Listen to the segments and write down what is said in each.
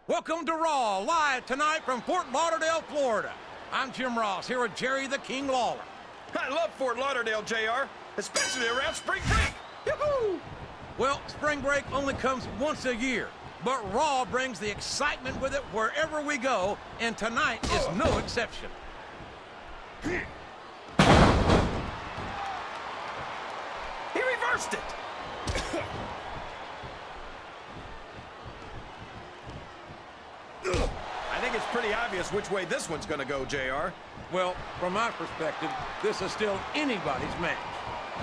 Welcome to Raw, live tonight from Fort Lauderdale, Florida. I'm Jim Ross, here with Jerry the King Lawler. I love Fort Lauderdale, JR, especially around spring break. Yoo-hoo! Well, spring break only comes once a year, but Raw brings the excitement with it wherever we go, and tonight is no exception. He reversed it. I think it's pretty obvious which way this one's going to go, JR. Well, from my perspective, this is still anybody's match.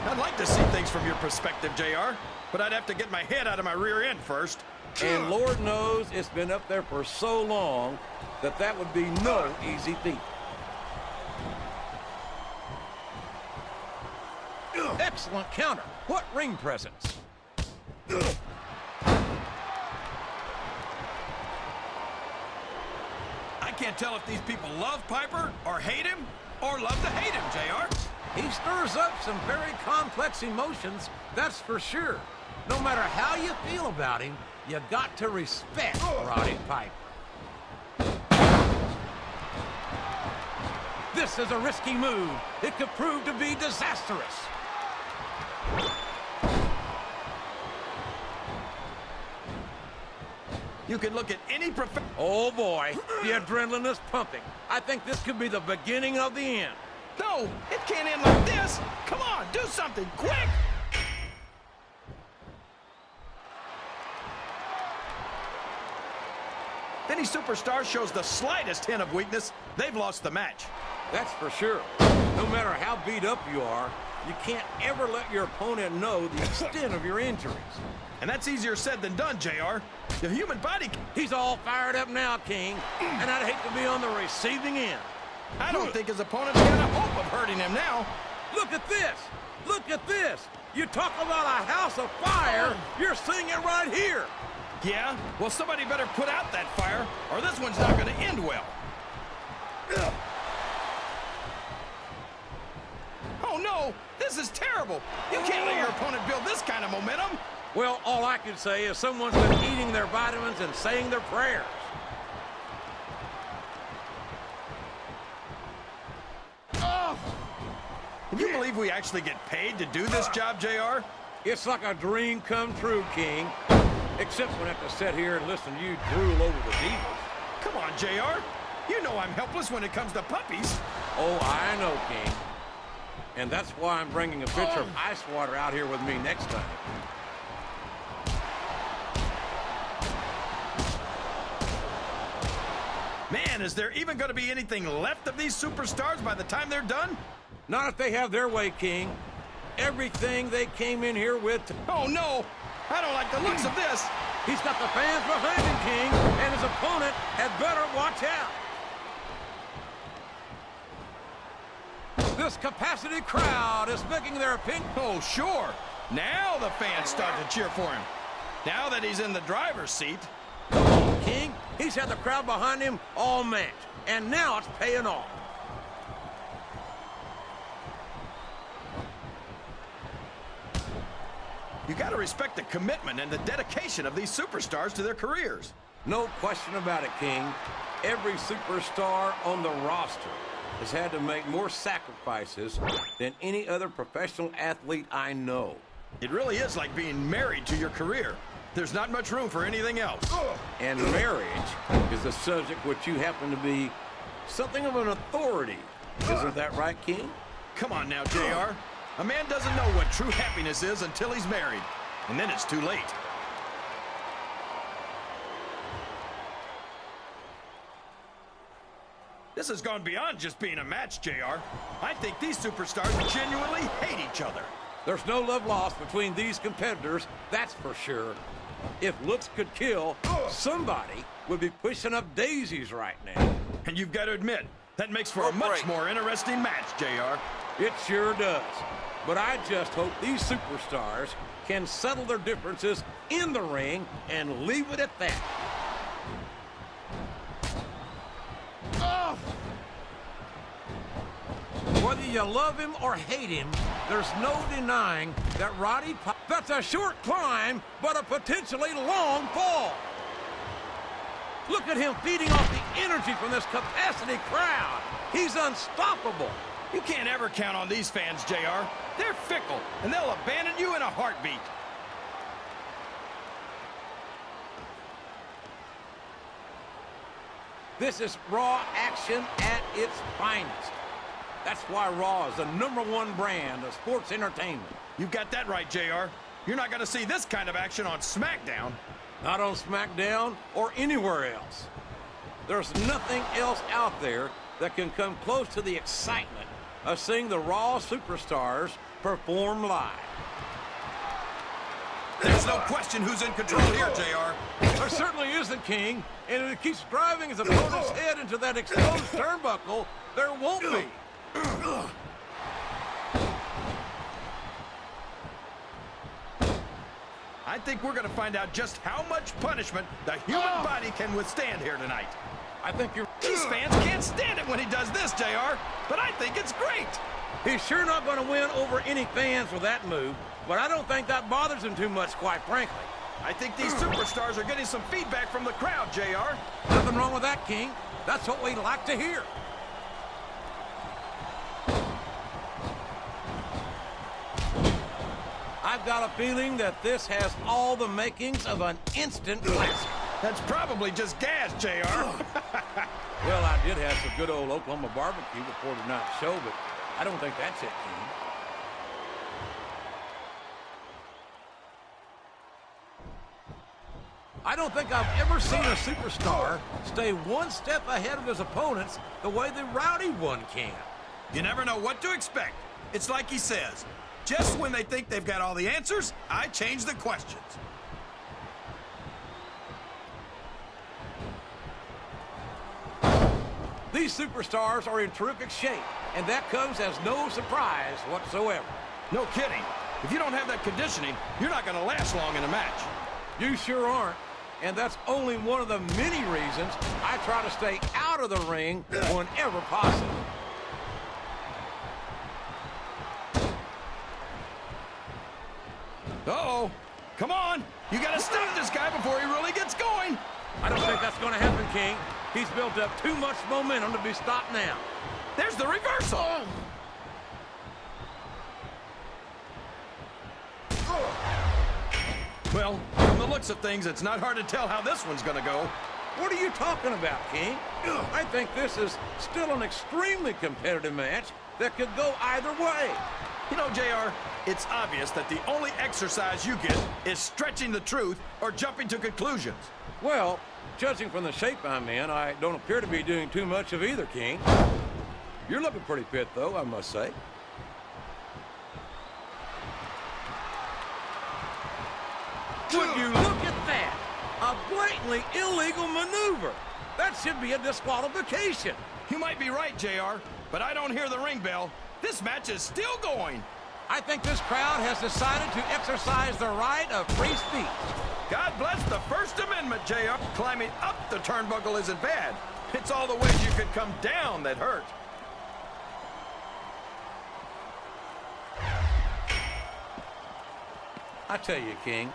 I'd like to see things from your perspective, JR, but I'd have to get my head out of my rear end first. And Lord knows it's been up there for so long that that would be no easy feat. Excellent counter. What ring presence. I can't tell if these people love Piper or hate him or love to hate him, JR. He stirs up some very complex emotions, that's for sure. No matter how you feel about him, you got to respect Roddy Piper. This is a risky move. It could prove to be disastrous. You can look at any Oh boy, the adrenaline is pumping. I think this could be the beginning of the end. No, it can't end like this. Come on, do something, quick! If any superstar shows the slightest hint of weakness, they've lost the match. That's for sure. No matter how beat up you are, you can't ever let your opponent know the extent of your injuries. And that's easier said than done, JR. The human body... He's all fired up now, King, and I'd hate to be on the receiving end. I don't think his opponent's got a hope of hurting him now. Look at this! Look at this! You talk about a house of fire, you're seeing it right here! Yeah? Well, somebody better put out that fire, or this one's not going to end well. Oh, no! This is terrible! You can't let your opponent build this kind of momentum! Well, all I can say is someone's been eating their vitamins and saying their prayers. Can you believe we actually get paid to do this job, JR? It's like a dream come true, King. Except when I have to sit here and listen to you drool over the Divas. Come on, JR. You know I'm helpless when it comes to puppies. Oh, I know, King. And that's why I'm bringing a pitcher of ice water out here with me next time. Man, is there even going to be anything left of these superstars by the time they're done? Not if they have their way, King. Everything they came in here with... Oh, no! I don't like the looks of this! He's got the fans behind him, King, and his opponent had better watch out. This capacity crowd is making their opinion... Oh, sure! Now the fans start to cheer for him. Now that he's in the driver's seat... King, he's had the crowd behind him all match, and now it's paying off. You gotta respect the commitment and the dedication of these superstars to their careers. No question about it, King. Every superstar on the roster has had to make more sacrifices than any other professional athlete I know. It really is like being married to your career. There's not much room for anything else. And marriage is a subject which you happen to be something of an authority. Isn't that right, King? Come on now, JR. A man doesn't know what true happiness is until he's married. And then it's too late. This has gone beyond just being a match, JR. I think these superstars genuinely hate each other. There's no love lost between these competitors, that's for sure. If looks could kill, somebody would be pushing up daisies right now. And you've got to admit, that makes for a much more interesting match, JR. It sure does. But I just hope these superstars can settle their differences in the ring and leave it at that. Whether you love him or hate him, there's no denying that Roddy Piper... That's a short climb, but a potentially long fall. Look at him feeding off the energy from this capacity crowd. He's unstoppable. You can't ever count on these fans, JR. They're fickle, and they'll abandon you in a heartbeat. This is Raw action at its finest. That's why Raw is the #1 brand of sports entertainment. You got that right, JR. You're not going to see this kind of action on SmackDown. Not on SmackDown or anywhere else. There's nothing else out there that can come close to the excitement of seeing the Raw superstars perform live. There's no question who's in control here, JR. There certainly isn't, King. And if it keeps driving his opponent's head into that exposed turnbuckle, there won't be. I think we're going to find out just how much punishment the human body can withstand here tonight. I think you're... These fans can't stand it when he does this, JR, but I think it's great. He's sure not going to win over any fans with that move, but I don't think that bothers him too much, quite frankly. I think these superstars are getting some feedback from the crowd, JR. Nothing wrong with that, King. That's what we like to hear. I've got a feeling that this has all the makings of an instant classic. That's probably just gas, JR. Well, I did have some good old Oklahoma barbecue before tonight's show, but I don't think that's it, King. I don't think I've ever seen a superstar stay one step ahead of his opponents the way the Rowdy one can. You never know what to expect. It's like he says, just when they think they've got all the answers, I change the questions. These superstars are in terrific shape, and that comes as no surprise whatsoever. No kidding. If you don't have that conditioning, you're not going to last long in a match. You sure aren't. And that's only one of the many reasons I try to stay out of the ring whenever possible. Uh-oh. Come on. You got to stop this guy before he really gets going. I don't think that's going to happen, King. He's built up too much momentum to be stopped now. There's the reversal. Well, from the looks of things, it's not hard to tell how this one's going to go. What are you talking about, King? I think this is still an extremely competitive match that could go either way. You know, JR, it's obvious that the only exercise you get is stretching the truth or jumping to conclusions. Well, judging from the shape I'm in, I don't appear to be doing too much of either, King. You're looking pretty fit, though, I must say. Would you look at that? A blatantly illegal maneuver. That should be a disqualification. You might be right, JR, but I don't hear the ring bell. This match is still going. I think this crowd has decided to exercise the right of free speech. God bless the First Amendment, JR. Climbing up the turnbuckle isn't bad. It's all the ways you could come down that hurt. I tell you, King,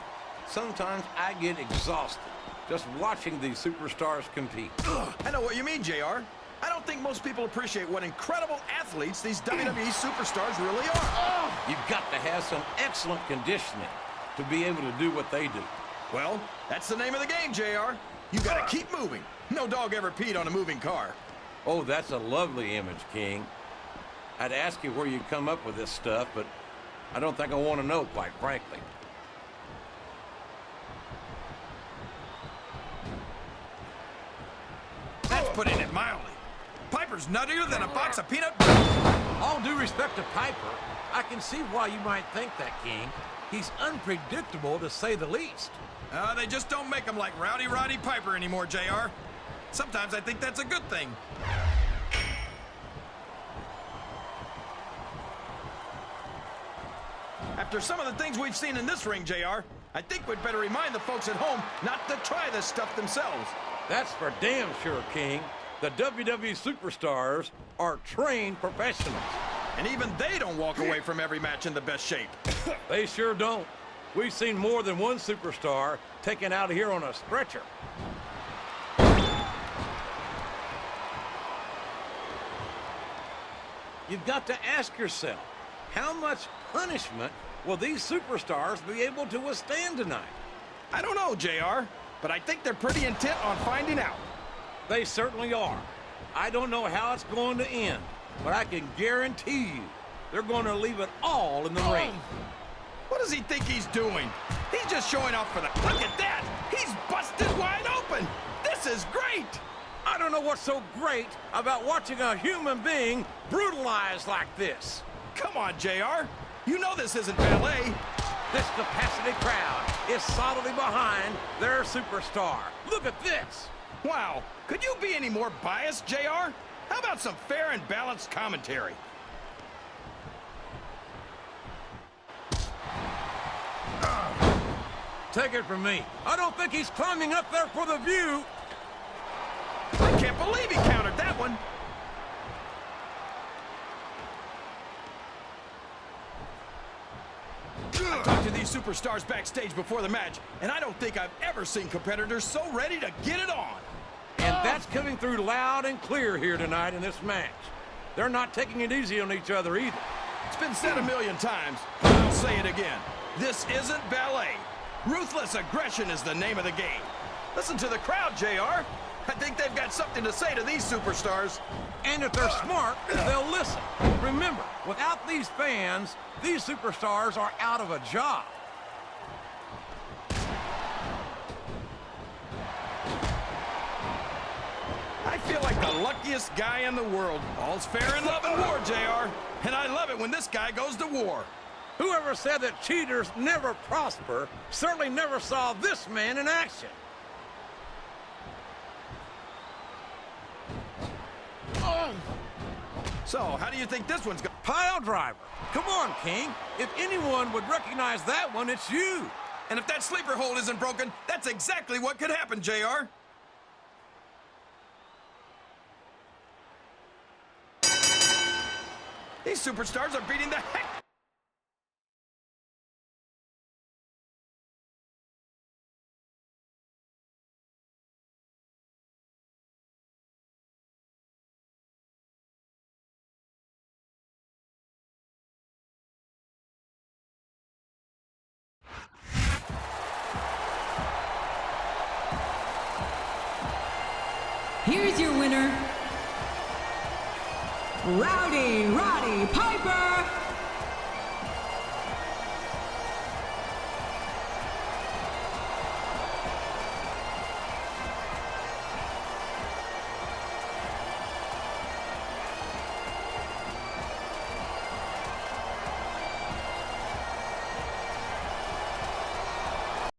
sometimes I get exhausted just watching these superstars compete. I know what you mean, JR. I don't think most people appreciate what incredible athletes these WWE superstars really are. You've got to have some excellent conditioning to be able to do what they do. Well, that's the name of the game, JR. You gotta keep moving. No dog ever peed on a moving car. Oh, that's a lovely image, King. I'd ask you where you come up with this stuff, but I don't think I want to know, quite frankly. That's putting it mildly. Piper's nuttier than a box of peanut butter. All due respect to Piper, I can see why you might think that, King. He's unpredictable, to say the least. They just don't make him like Roddy Piper anymore, JR. Sometimes I think that's a good thing. After some of the things we've seen in this ring, JR, I think we'd better remind the folks at home not to try this stuff themselves. That's for damn sure, King. The WWE superstars are trained professionals. And even they don't walk away from every match in the best shape. They sure don't. We've seen more than one superstar taken out of here on a stretcher. you've got to ask yourself, how much punishment will these superstars be able to withstand tonight? I don't know, JR, but I think they're pretty intent on finding out. They certainly are. I don't know how it's going to end, but I can guarantee you they're going to leave it all in the ring. What does he think he's doing? He's just showing off for the... Look at that! He's busted wide open! This is great! I don't know what's so great about watching a human being brutalized like this. Come on, JR. You know this isn't ballet. This capacity crowd is solidly behind their superstar. Look at this. Wow. Could you be any more biased, JR? How about some fair and balanced commentary? Take it from me. I don't think he's climbing up there for the view. I can't believe he countered that one. I talked to these superstars backstage before the match, and I don't think I've ever seen competitors so ready to get it on. And that's coming through loud and clear here tonight in this match. They're not taking it easy on each other either. It's been said a million times, but I'll say it again. This isn't ballet. Ruthless aggression is the name of the game. Listen to the crowd, JR. I think they've got something to say to these superstars. And if they're smart, they'll listen. Remember, without these fans, these superstars are out of a job. I feel like the luckiest guy in the world. All's fair in love and war, JR. And I love it when this guy goes to war. Whoever said that cheaters never prosper certainly never saw this man in action. So, how do you think this one's going? Pile driver. Come on, King. If anyone would recognize that one, it's you. And if that sleeper hold isn't broken, that's exactly what could happen, JR. These superstars are beating the heck. Here's your winner, Roddy Piper